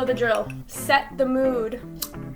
know the drill. Set the mood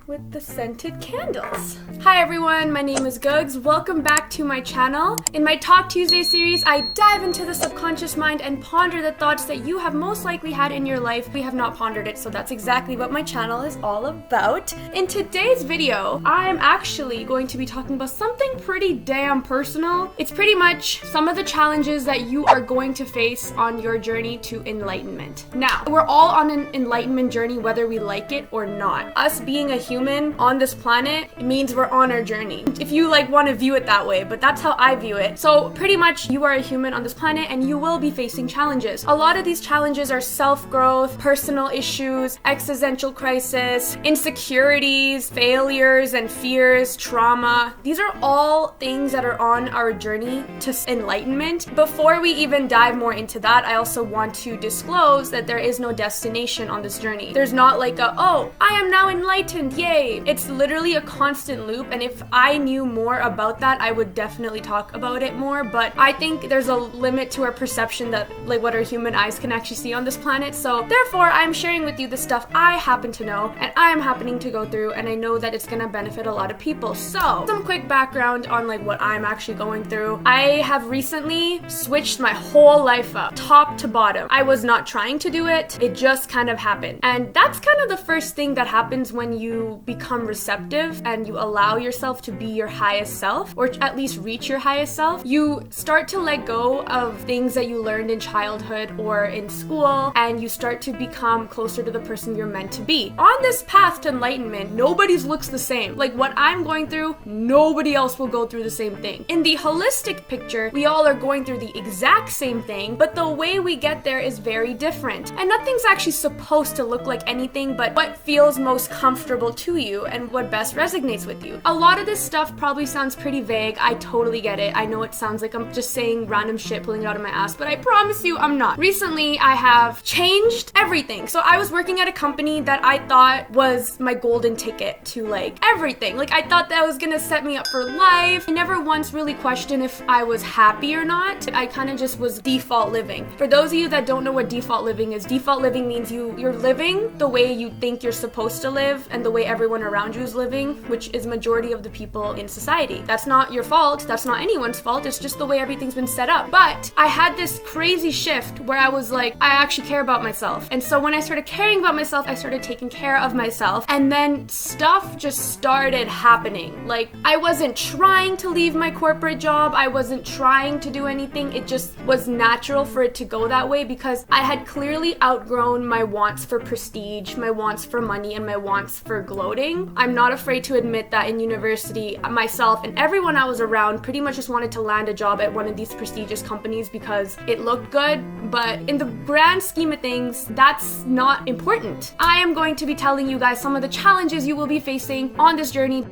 with the scented candles. Hi everyone, my name is Gugzzr. Welcome back to my channel. In my Talk Tuesday series, I dive into the subconscious mind and ponder the thoughts that you have most likely had in your life. We have not pondered it, so that's exactly what my channel is all about. In today's video, I'm actually going to be talking about something pretty damn personal. It's pretty much some of the challenges that you are going to face on your journey to enlightenment. Now, we're all on an enlightenment journey whether we like it or not. Us being a human on this planet, it means we're on our journey. If you want to view it that way, but that's how I view it. So pretty much you are a human on this planet and you will be facing challenges. A lot of these challenges are self-growth, personal issues, existential crisis, insecurities, failures and fears, trauma. These are all things that are on our journey to enlightenment. Before we even dive more into that, I also want to disclose that there is no destination on this journey. There's not like a, oh, I am now enlightened, yay. It's literally a constant loop, and if I knew more about that, I would definitely talk about it more, but I think there's a limit to our perception that what our human eyes can actually see on this planet. So therefore, I'm sharing with you the stuff I happen to know and I am happening to go through, and I know that it's gonna benefit a lot of people. So some quick background on what I'm actually going through. I have recently switched my whole life up, top to bottom. I was not trying to do it, it just kind of happened. And that's kind of the first thing that happens when you become receptive and you allow yourself to be your highest self, or at least reach your highest self. You start to let go of things that you learned in childhood or in school, and you start to become closer to the person you're meant to be. On this path to enlightenment, nobody's looks the same. What I'm going through, nobody else will go through the same thing. In the holistic picture, we all are going through the exact same thing, but the way we get there is very different. And nothing's actually supposed to look like anything but what feels most comfortable to you and what best resonates with you. A lot of this stuff probably sounds pretty vague. I totally get it. I know it sounds like I'm just saying random shit, pulling it out of my ass, but I promise you I'm not. Recently, I have changed everything. So I was working at a company that I thought was my golden ticket to everything. I thought that was gonna set me up for life. I never once really questioned if I was happy or not. I kind of just was default living. For those of you that don't know what default living means you're living the way you think you're supposed to live and the way everyone around you is living, which is majority of the people in society. That's not your fault. That's not anyone's fault. It's just the way everything's been set up. But I had this crazy shift where I was I actually care about myself. And so when I started caring about myself, I started taking care of myself. And then stuff just started happening. I wasn't trying to leave my corporate job. I wasn't trying to do anything. It just was natural for it to go that way because I had clearly outgrown my wants for prestige, my wants for money, and my wants for gloating. I'm not afraid to admit that in university, myself and everyone I was around pretty much just wanted to land a job at one of these prestigious companies because it looked good, but in the grand scheme of things, that's not important. I am going to be telling you guys some of the challenges you will be facing on this journey.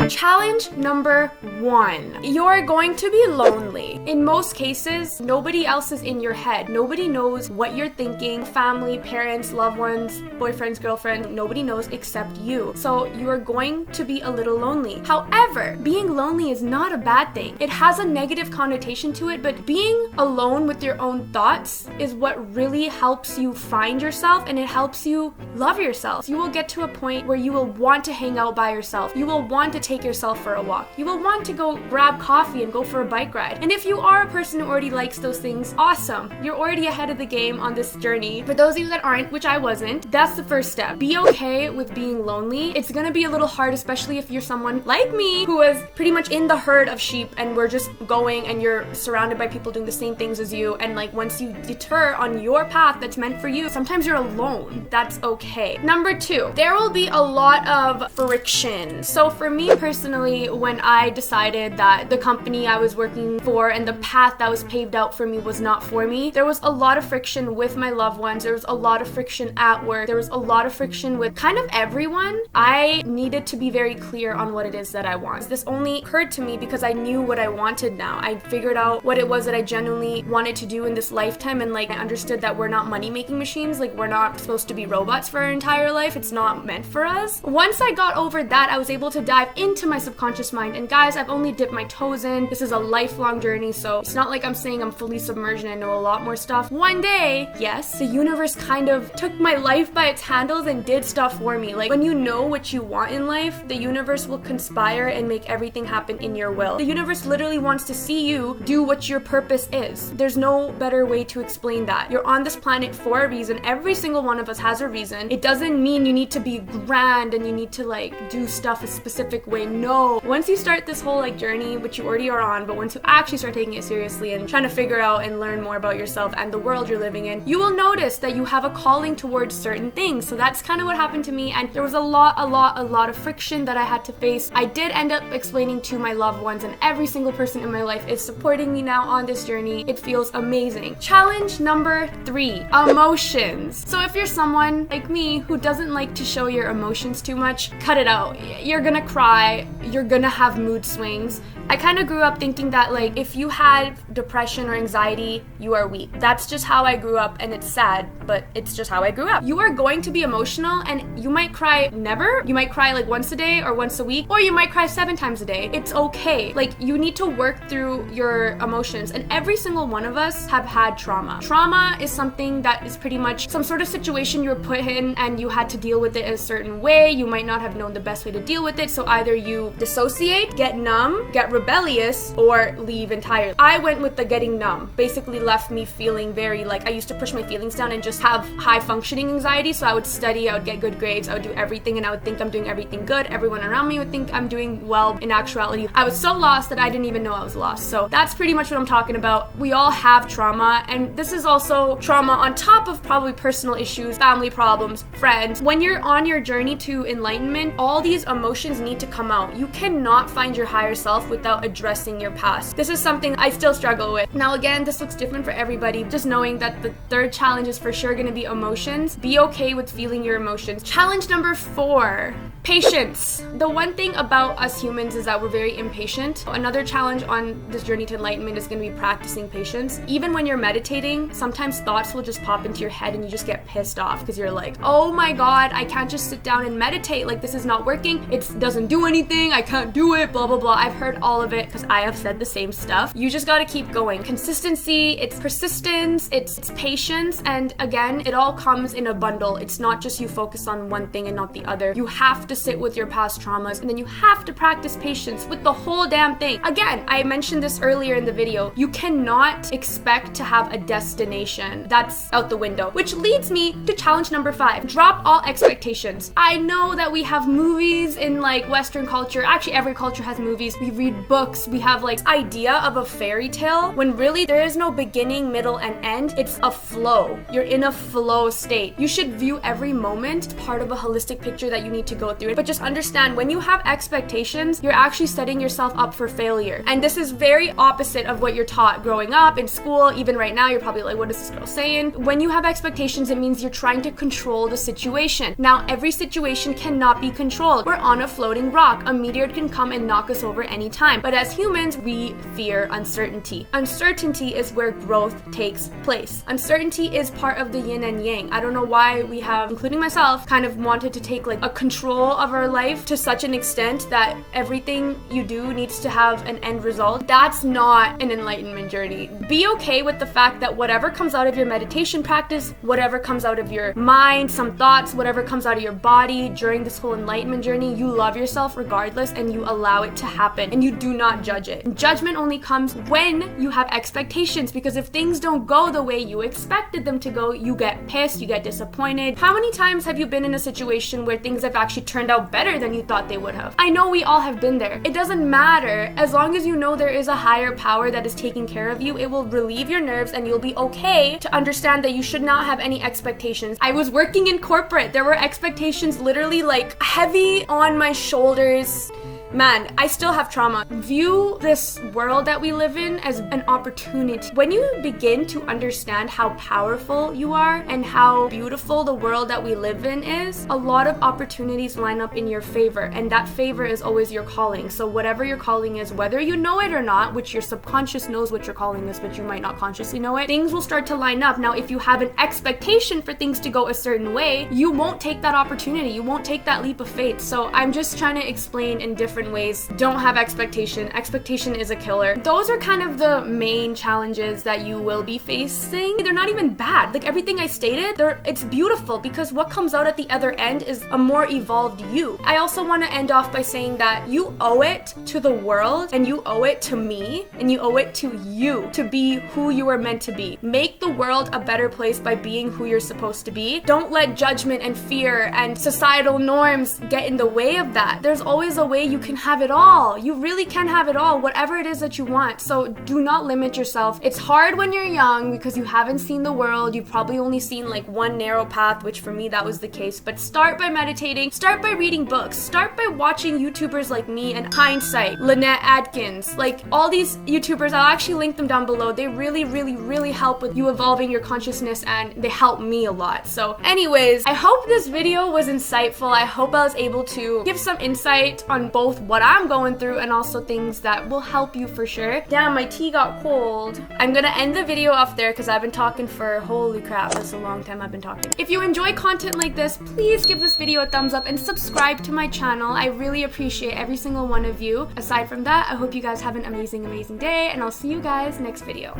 Challenge number 1. You're going to be lonely. In most cases, nobody else is in your head. Nobody knows what you're thinking. Family, parents, loved ones, boyfriends, girlfriend, nobody knows except you. So you're going to be a little lonely. However, being lonely is not a bad thing. It has a negative connotation to it, but being alone with your own thoughts is what really helps you find yourself, and it helps you love yourself. You will get to a point where you will want to hang out by yourself. You will want to take yourself for a walk. You will want to go grab coffee and go for a bike ride. And if you are a person who already likes those things, awesome. You're already ahead of the game on this journey. For those of you that aren't, which I wasn't, that's the first step. Be okay with being lonely. It's gonna be a little hard, especially if you're someone like me who is pretty much in the herd of sheep and we're just going and you're surrounded by people doing the same things as you, and once you deter on your path that's meant for you, sometimes you're alone. That's okay. Number 2, there will be a lot of friction. So for me personally, when I decided that the company I was working for and the path that was paved out for me was not for me, there was a lot of friction with my loved ones. There was a lot of friction at work. There was a lot of friction with kind of everyone. I needed to be very clear on what it is that I want. This only occurred to me because I knew what I wanted now. I figured out what it was that I genuinely wanted to do in this lifetime, and I understood that we're not money-making machines. We're not supposed to be robots for our entire life. It's not meant for us. Once I got over that, I was able to dive dive into my subconscious mind. And guys, I've only dipped my toes in. This is a lifelong journey, so it's not like I'm saying I'm fully submerged and I know a lot more stuff. One day, yes, the universe kind of took my life by its handles and did stuff for me. Like, when you know what you want in life, the universe will conspire and make everything happen in your will. The universe literally wants to see you do what your purpose is. There's no better way to explain that. You're on this planet for a reason. Every single one of us has a reason. It doesn't mean you need to be grand and you need to like do stuff a specific way. No. Once you start this whole like journey, which you already are on, but once you actually start taking it seriously and trying to figure out and learn more about yourself and the world you're living in, you will notice that you have a calling towards certain things. So that's kind of what happened to me, and there was a lot of friction that I had to face. I did end up explaining to my loved ones, and every single person in my life is supporting me now on this journey. It feels amazing. Challenge number 3, emotions. So if you're someone like me who doesn't like to show your emotions too much, cut it out. You're gonna cry, you're gonna have mood swings. I kind of grew up thinking that like if you had depression or anxiety, you are weak. That's just how I grew up, and it's sad, but it's just how I grew up. You are going to be emotional, and you might cry never. You might cry like once a day or once a week, or you might cry 7 times a day. It's okay. Like, you need to work through your emotions, and every single one of us have had trauma. Trauma is something that is pretty much some sort of situation you were put in and you had to deal with it a certain way. You might not have known the best way to deal with it, so either you dissociate, get numb, get rebellious, or leave entirely. I went with the getting numb. Basically left me feeling very like I used to push my feelings down and just have high functioning anxiety. So I would study, I would get good grades, I would do everything, and I would think I'm doing everything good. Everyone around me would think I'm doing well. In actuality, I was so lost that I didn't even know I was lost. So that's pretty much what I'm talking about. We all have trauma, and this is also trauma on top of probably personal issues, family problems, friends. When you're on your journey to enlightenment, all these emotions need to come out. You cannot find your higher self without addressing your past. This is something I still struggle with. Now again, this looks different for everybody. Just knowing that the third challenge is for sure going to be emotions. Be okay with feeling your emotions. Challenge number 4, patience. The one thing about us humans is that we're very impatient. Another challenge on this journey to enlightenment is going to be practicing patience. Even when you're meditating, sometimes thoughts will just pop into your head and you just get pissed off because you're like, oh my god, I can't just sit down and meditate. Like, this is not working. It doesn't do anything. I can't do it. Blah, blah, blah. I've heard all of it because I have said the same stuff. You just got to keep going. Consistency, it's persistence, it's patience, and again, it all comes in a bundle. It's not just you focus on one thing and not the other. You have to sit with your past traumas, and then you have to practice patience with the whole damn thing. Again, I mentioned this earlier in the video. You cannot expect to have a destination. That's out the window. Which leads me to challenge number 5. Drop all expectations. I know that we have movies in like Western culture. Actually, every culture has movies. We read books. We have like idea of a fairy tale when really there is no beginning, middle, and end. It's a flow. You're in a flow state. You should view every moment as part of a holistic picture that you need to go through. But just understand, when you have expectations, you're actually setting yourself up for failure. And this is very opposite of what you're taught growing up in school. Even right now, you're probably like, what is this girl saying? When you have expectations, it means you're trying to control the situation. Now, every situation cannot be controlled. We're on a floating rock. A meteor can come and knock us over anytime. But as humans, we fear uncertainty. Uncertainty is where growth takes place. Uncertainty is part of the yin and yang. I don't know why we have, including myself, kind of wanted to take like a control of our life to such an extent that everything you do needs to have an end result. That's not an enlightenment journey. Be okay with the fact that whatever comes out of your meditation practice, whatever comes out of your mind, some thoughts, whatever comes out of your body during this whole enlightenment journey, you love yourself regardless and you allow it to happen and you do not judge it. Judgment only comes when you have expectations, because if things don't go the way you expected them to go, you get pissed, you get disappointed. How many times have you been in a situation where things have actually turned out better than you thought they would have? I know we all have been there. It doesn't matter. As long as you know there is a higher power that is taking care of you, it will relieve your nerves and you'll be okay to understand that you should not have any expectations. I was working in corporate. There were expectations literally like heavy on my shoulders. man, I still have trauma. View this world that we live in as an opportunity. When you begin to understand how powerful you are and how beautiful the world that we live in is, a lot of opportunities line up in your favor, and that favor is always your calling. So whatever your calling is, whether you know it or not, which your subconscious knows what your calling is, but you might not consciously know it, things will start to line up. Now, if you have an expectation for things to go a certain way, you won't take that opportunity. You won't take that leap of faith. So I'm just trying to explain in different ways. Don't have expectation. Expectation is a killer. Those are kind of the main challenges that you will be facing. They're not even bad. Like everything I stated, it's beautiful because what comes out at the other end is a more evolved you. I also want to end off by saying that you owe it to the world, and you owe it to me, and you owe it to you to be who you are meant to be. Make the world a better place by being who you're supposed to be. Don't let judgment and fear and societal norms get in the way of that. There's always a way you can have it all. You really can have it all, whatever it is that you want. So do not limit yourself. It's hard when you're young because you haven't seen the world. You've probably only seen like one narrow path, which for me that was the case. But start by meditating, start by reading books, start by watching YouTubers like me and Hindsight, Lynette Adkins, like all these YouTubers. I'll actually link them down below. They really help with you evolving your consciousness, and they help me a lot. So anyways, I hope this video was insightful. I hope I was able to give some insight on both what I'm going through and also things that will help you for sure. Damn, my tea got cold. I'm gonna end the video off there because I've been talking for, holy crap, that's a long time I've been talking. If you enjoy content like this, please give this video a thumbs up and subscribe to my channel. I really appreciate every single one of you. Aside from that, I hope you guys have an amazing day, and I'll see you guys next video.